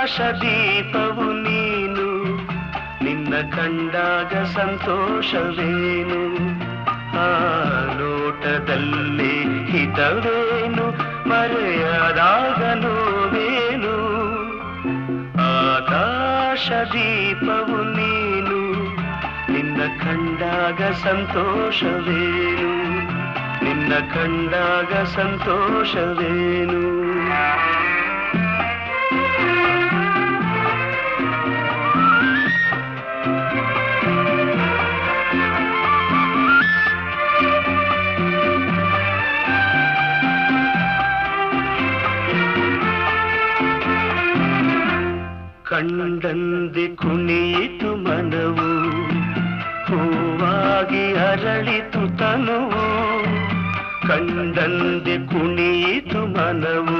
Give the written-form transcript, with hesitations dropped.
ದೀಪವು ನೀನು ನಿನ್ನ ಕಂಡಾಗ ಸಂತೋಷವೇನು ಆ ನೋಟದಲ್ಲಿ ಹಿತವೇನು ಮರೆಯದಾಗ ನೋವೇನು ಆಕಾಶ ದೀಪವು ನೀನು ನಿನ್ನ ಕಂಡಾಗ ಸಂತೋಷವೇನು ನಿನ್ನ ಕಂಡಾಗ ಸಂತೋಷವೇನು ಕಂಡಂದೆ ಕುಣಿಯಿತು ಮನವು ಹೂವಾಗಿ ಅರಳಿತು ತನುವು ಕಂಡಂದೆ ಕುಣಿಯಿತು ಮನವು